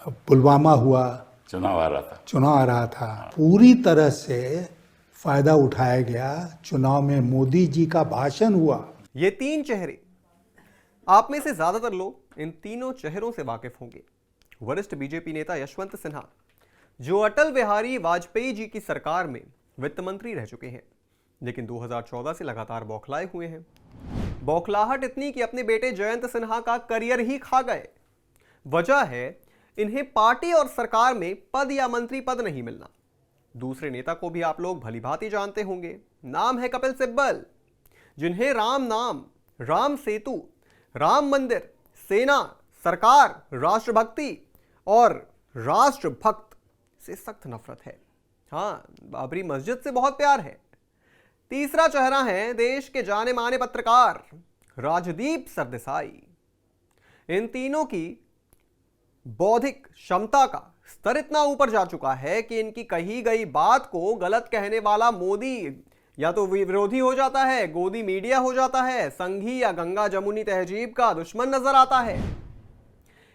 पुलवामा हुआ, चुनाव आ रहा था, पूरी तरह से फायदा उठाया गया। चुनाव में मोदी जी का भाषण हुआ। ये तीन चेहरे, आप में से ज्यादातर लोग इन तीनों चेहरों से वाकिफ होंगे। वरिष्ठ बीजेपी नेता यशवंत सिन्हा, जो अटल बिहारी वाजपेयी जी की सरकार में वित्त मंत्री रह चुके हैं, लेकिन 2014 से लगातार बौखलाए हुए हैं। बौखलाहट इतनी कि अपने बेटे जयंत सिन्हा का करियर ही खा गए। वजह है इन्हें पार्टी और सरकार में पद या मंत्री पद नहीं मिलना। दूसरे नेता को भी आप लोग भलीभांति जानते होंगे, नाम है कपिल सिब्बल, जिन्हें राम नाम, राम सेतु, राम मंदिर, सेना, सरकार, राष्ट्रभक्ति और राष्ट्रभक्त से सख्त नफरत है। हाँ, बाबरी मस्जिद से बहुत प्यार है। तीसरा चेहरा है देश के जाने माने पत्रकार राजदीप सरदेसाई। इन तीनों की बौद्धिक क्षमता का स्तर इतना ऊपर जा चुका है कि इनकी कही गई बात को गलत कहने वाला मोदी या तो विरोधी हो जाता है, गोदी मीडिया हो जाता है, संघी या गंगा जमुनी तहजीब का दुश्मन नजर आता है।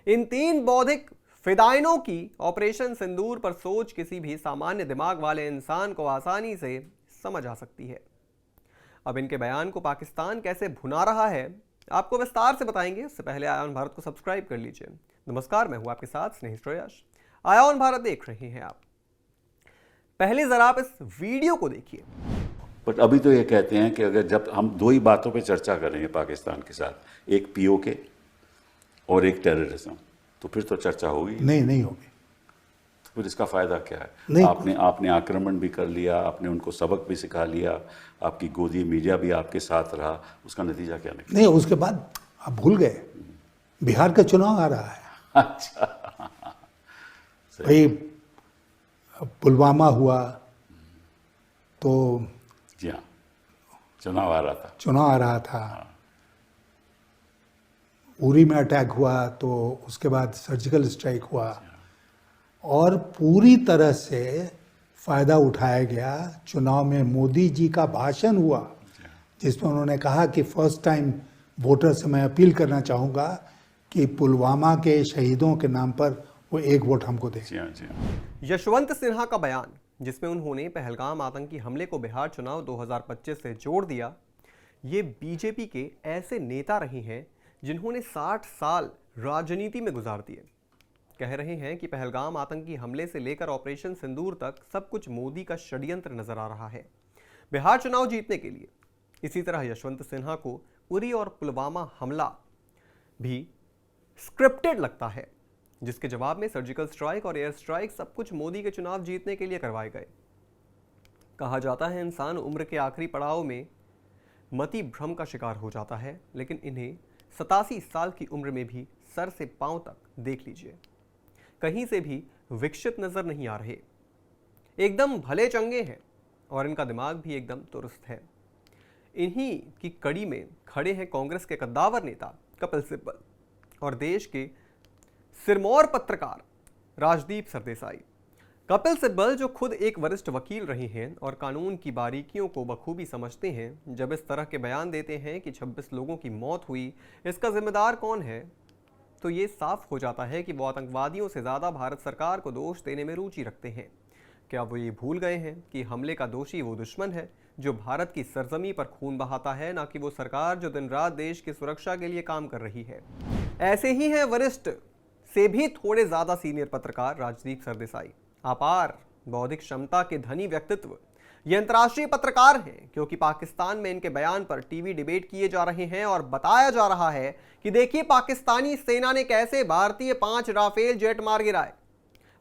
इन तीन बौद्धिक फिदाइनों की ऑपरेशन सिंदूर पर सोच किसी भी सामान्य दिमाग वाले इंसान को आसानी से समझ आ सकती है। अब इनके बयान को पाकिस्तान कैसे भुना रहा है, आपको विस्तार से बताएंगे। उससे पहले आया ऑन भारत को सब्सक्राइब कर लीजिए। नमस्कार, मैं हूं आपके साथ स्नेहित श्रेयस। आया ऑन भारत देख रहे हैं आप। पहले जरा आप इस वीडियो को देखिए। बट अभी तो ये कहते हैं कि अगर जब हम दो ही बातों पे चर्चा करेंगे पाकिस्तान के साथ, एक पीओके और एक टेररिज्म, तो फिर तो चर्चा होगी नहीं होगी। तो फिर इसका फायदा क्या है? नहीं, आपने आक्रमण भी कर लिया, आपने उनको सबक भी सिखा लिया, आपकी गोदी मीडिया भी आपके साथ रहा, उसका नतीजा क्या निकला? नहीं, उसके बाद आप भूल गए, बिहार का चुनाव आ रहा है। अच्छा, भाई पुलवामा हुआ तो जी हाँ, चुनाव आ रहा था। उरी में अटैक हुआ तो उसके बाद सर्जिकल स्ट्राइक हुआ और पूरी तरह से फायदा उठाया गया। चुनाव में मोदी जी का भाषण हुआ जिसमें उन्होंने कहा कि फर्स्ट टाइम वोटर से मैं अपील करना चाहूँगा कि पुलवामा के शहीदों के नाम पर वो एक वोट हमको दें। यशवंत सिन्हा का बयान, जिसमें उन्होंने पहलगाम आतंकी हमले को बिहार चुनाव 2025 से जोड़ दिया। ये बीजेपी के ऐसे नेता रहे हैं जिन्होंने 60 साल राजनीति में गुजार दिए। कह रहे हैं कि पहलगाम आतंकी हमले से लेकर ऑपरेशन सिंदूर तक सब कुछ मोदी का षड्यंत्र नजर आ रहा है बिहार चुनाव जीतने के लिए। इसी तरह यशवंत सिन्हा को उरी और पुलवामा हमला भी स्क्रिप्टेड लगता है, जिसके जवाब में सर्जिकल स्ट्राइक और एयर स्ट्राइक सब कुछ मोदी के चुनाव जीतने के लिए करवाए गए। कहा जाता है इंसान उम्र के आखिरी पड़ाव में मति भ्रम का शिकार हो जाता है, लेकिन इन्हें 87 साल की उम्र में भी सर से पांव तक देख लीजिए, कहीं से भी विकसित नजर नहीं आ रहे। एकदम भले चंगे हैं और इनका दिमाग भी एकदम दुरुस्त है। इन्हीं की कड़ी में खड़े हैं कांग्रेस के कद्दावर नेता कपिल सिब्बल और देश के सिरमौर पत्रकार राजदीप सरदेसाई। कपिल सिब्बल, जो खुद एक वरिष्ठ वकील रहे हैं और कानून की बारीकियों को बखूबी समझते हैं, जब इस तरह के बयान देते हैं कि 26 लोगों की मौत हुई, इसका जिम्मेदार कौन है, तो ये साफ हो जाता है कि वो आतंकवादियों से ज़्यादा भारत सरकार को दोष देने में रुचि रखते हैं। क्या वो ये भूल गए हैं कि हमले का दोषी वो दुश्मन है जो भारत की सरजमी पर खून बहाता है, ना कि वो सरकार जो दिन रात देश की सुरक्षा के लिए काम कर रही है। ऐसे ही हैं वरिष्ठ से भी थोड़े ज्यादा सीनियर पत्रकार राजदीप सरदेसाई। अपार बौद्धिक क्षमता के धनी व्यक्तित्व ये अंतर्राष्ट्रीय पत्रकार हैं, क्योंकि पाकिस्तान में इनके बयान पर टीवी डिबेट किए जा रहे हैं और बताया जा रहा है कि देखिए पाकिस्तानी सेना ने कैसे भारतीय 5 राफेल जेट मार गिराए।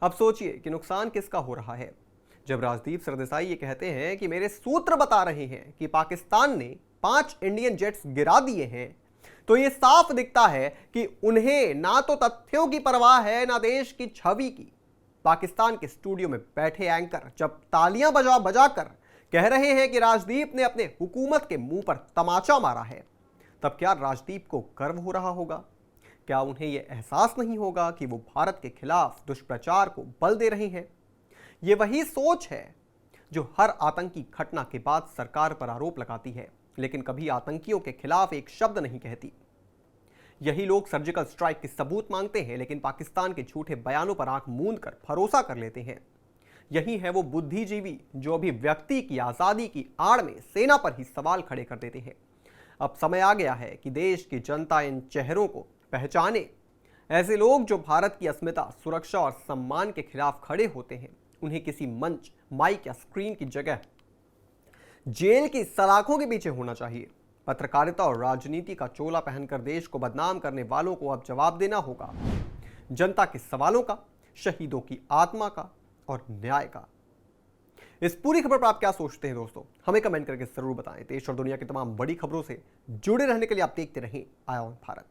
अब सोचिए कि नुकसान किसका हो रहा है। जब राजदीप सरदेसाई ये कहते हैं कि मेरे सूत्र बता रहे हैं कि पाकिस्तान ने 5 इंडियन जेट्स गिरा दिए हैं, तो ये साफ दिखता है कि उन्हें ना तो तथ्यों की परवाह है ना देश की छवि की। पाकिस्तान के स्टूडियो में बैठे एंकर जब तालियां बजाकर कह रहे हैं कि राजदीप ने अपने हुकूमत के मुंह पर तमाचा मारा है, तब क्या राजदीप को गर्व हो रहा होगा? क्या उन्हें यह एहसास नहीं होगा कि वो भारत के खिलाफ दुष्प्रचार को बल दे रहे हैं? ये वही सोच है जो हर आतंकी घटना के बाद सरकार पर आरोप लगाती है, लेकिन कभी आतंकियों के खिलाफ एक शब्द नहीं कहती। यही लोग सर्जिकल स्ट्राइक के सबूत मांगते हैं, लेकिन पाकिस्तान के झूठे बयानों पर आंख मूंद कर भरोसा कर लेते हैं। यही है वो बुद्धिजीवी जो अभी व्यक्ति की आजादी की आड़ में सेना पर ही सवाल खड़े कर देते हैं। अब समय आ गया है कि देश की जनता इन चेहरों को पहचाने। ऐसे लोग जो भारत की अस्मिता, सुरक्षा और सम्मान के खिलाफ खड़े होते हैं, उन्हें किसी मंच, माइक या स्क्रीन की जगह जेल की सलाखों के पीछे होना चाहिए। पत्रकारिता और राजनीति का चोला पहनकर देश को बदनाम करने वालों को अब जवाब देना होगा, जनता के सवालों का, शहीदों की आत्मा का और न्याय का। इस पूरी खबर पर आप क्या सोचते हैं दोस्तों, हमें कमेंट करके जरूर बताएं। देश और दुनिया की तमाम बड़ी खबरों से जुड़े रहने के लिए आप देखते रहें आया ऑन भारत।